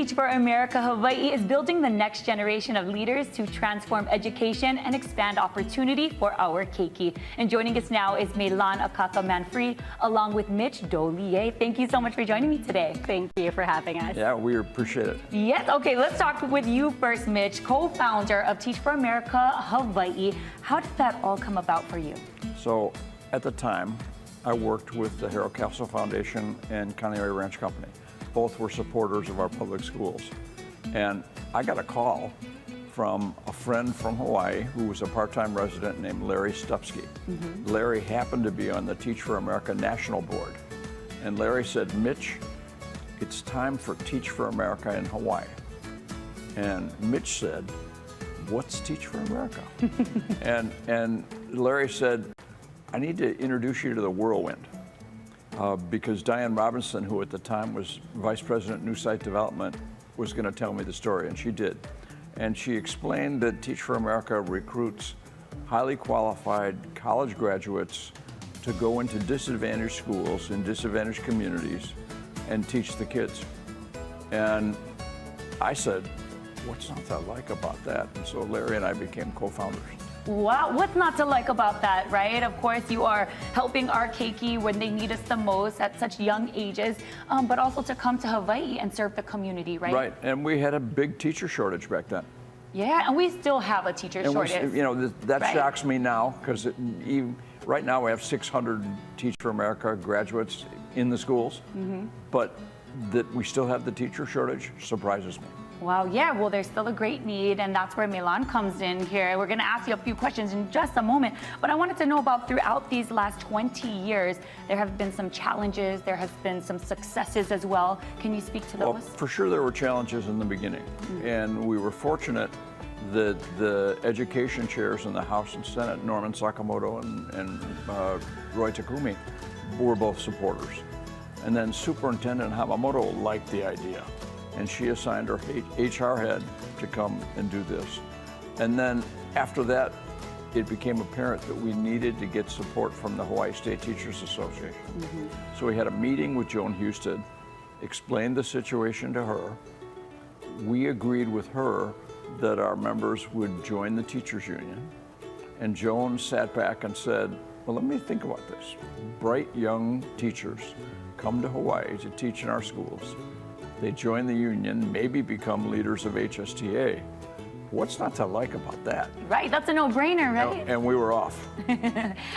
Teach for America Hawaiʻi is building the next generation of leaders to transform education and expand opportunity for our keiki. And joining us now is Meilan Akaka Manfre, along with Mitch. Thank you so much for joining me today. Thank you for having us. Yeah, we appreciate it. Yes, okay, let's talk with you first, Mitch, co-founder of Teach for America Hawaiʻi. How did that all come about for you? So at the time, I worked with the Harold Castle Foundation and Kaneohe Ranch Company. Both were supporters of our public schools. And I got a call from a friend from Hawaii who was a part-time resident named Larry Stupsky. Larry happened to be on the Teach for America National Board. And Larry said, Mitch, it's time for Teach for America in Hawaii. And Mitch said, what's Teach for America? and Larry said, I need to introduce you to the whirlwind. Because Diane Robinson, who at the time was Vice President New Site Development, was going to tell me the story, and she did. And she explained that Teach for America recruits highly qualified college graduates to go into disadvantaged schools in disadvantaged communities and teach the kids. And I said, what's not to like about that? And so Larry and I became co-founders. Wow, what's not to like about that, right? Of course, you are helping our keiki when they need us the most at such young ages, but also to come to Hawaii and serve the community, right? Right, and we had a big teacher shortage back then. Yeah, and we still have a teacher shortage. That right. shocks me now, because right now we have 600 Teach for America graduates in the schools, but that we still have the teacher shortage surprises me. Wow, yeah, well, there's still a great need, and that's where Meilan comes in here. We're going to ask you a few questions in just a moment, but I wanted to know about throughout these last 20 years, there have been some challenges, there has been some successes as well. Can you speak to those? Well, for sure there were challenges in the beginning, and we were fortunate that the education chairs in the House and Senate, Norman Sakamoto and Roy Takumi, were both supporters. And then Superintendent Hamamoto liked the idea, and she assigned her HR head to come and do this. And then after that, it became apparent that we needed to get support from the Hawaii State Teachers Association. So we had a meeting with Joan Husted, explained the situation to her. We agreed with her that our members would join the teachers union. And Joan sat back and said, well, let me think about this. Bright young teachers come to Hawaii to teach in our schools. They join the union, maybe become leaders of HSTA. What's not to like about that? Right, that's a no-brainer, right? And we were off.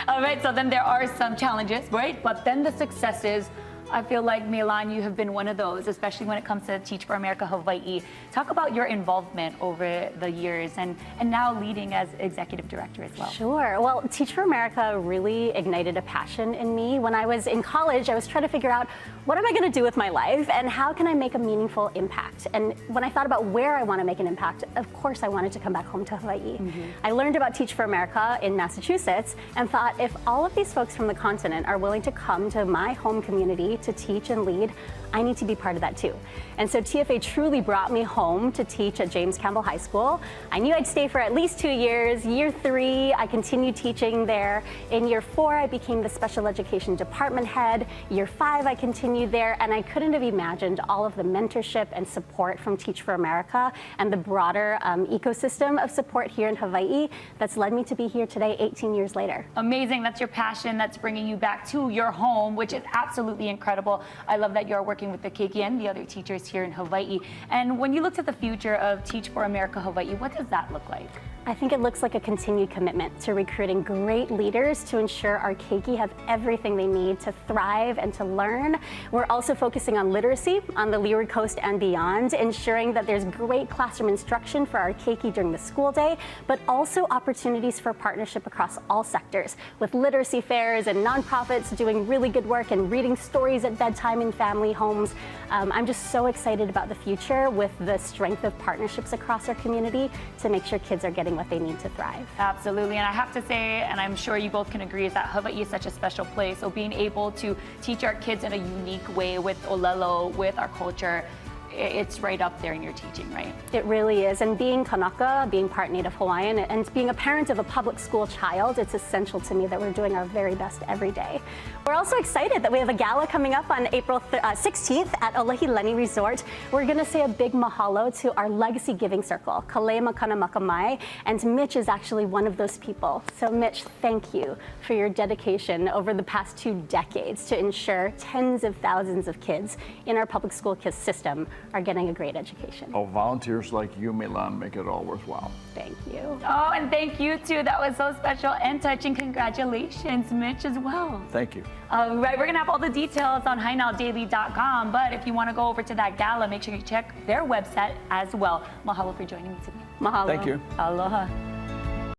All right, so then there are some challenges, right? But then the successes, I feel like, Meilan, you have been one of those, especially when it comes to Teach for America Hawaiʻi. Talk about your involvement over the years and now leading as executive director as well. Sure. Well, Teach for America really ignited a passion in me. When I was in college, I was trying to figure out, what am I going to do with my life and how can I make a meaningful impact? And when I thought about where I want to make an impact, of course I wanted to come back home to Hawaii. I learned about Teach for America in Massachusetts and thought, if all of these folks from the continent are willing to come to my home community to teach and lead, I need to be part of that too. And so TFA truly brought me home to teach at James Campbell High School. I knew I'd stay for at least 2 years. Year 3, I continued teaching there. In year 4, I became the special education department head. Year 5, I continued there, and I couldn't have imagined all of the mentorship and support from Teach for America and the broader ecosystem of support here in Hawaii that's led me to be here today 18 years later. Amazing, that's your passion that's bringing you back to your home, which is absolutely incredible. I love that you're working with the keiki and the other teachers here in Hawaii. And when you look to the future of Teach for America Hawaii, what does that look like? I think it looks like a continued commitment to recruiting great leaders to ensure our keiki have everything they need to thrive and to learn. We're also focusing on literacy on the Leeward Coast and beyond, ensuring that there's great classroom instruction for our keiki during the school day, but also opportunities for partnership across all sectors, with literacy fairs and nonprofits doing really good work and reading stories at bedtime in family homes. I'm just so excited about the future with the strength of partnerships across our community to make sure kids are getting what they need to thrive. Absolutely, and I have to say, and I'm sure you both can agree, is that Hawaii is such a special place. So being able to teach our kids in a unique way with Olelo, with our culture, it's right up there in your teaching, right? It really is. And being Kanaka, being part Native Hawaiian, and being a parent of a public school child, it's essential to me that we're doing our very best every day. We're also excited that we have a gala coming up on April 16th at Olehilani Resort. We're going to say a big mahalo to our legacy giving circle, Kale Makana Makamai, and Mitch is actually one of those people. So Mitch, thank you for your dedication over the past 2 decades to ensure tens of thousands of kids in our public school system are getting a great education. Oh, volunteers like you, Meilan, make it all worthwhile. Thank you. Oh, and thank you too. That was so special and touching. Congratulations, Mitch, as well. Thank you. All right, we're gonna have all the details on HighNowDaily.com, but if you wanna go over to that gala, make sure you check their website as well. Mahalo for joining me today. Mahalo. Thank you. Aloha.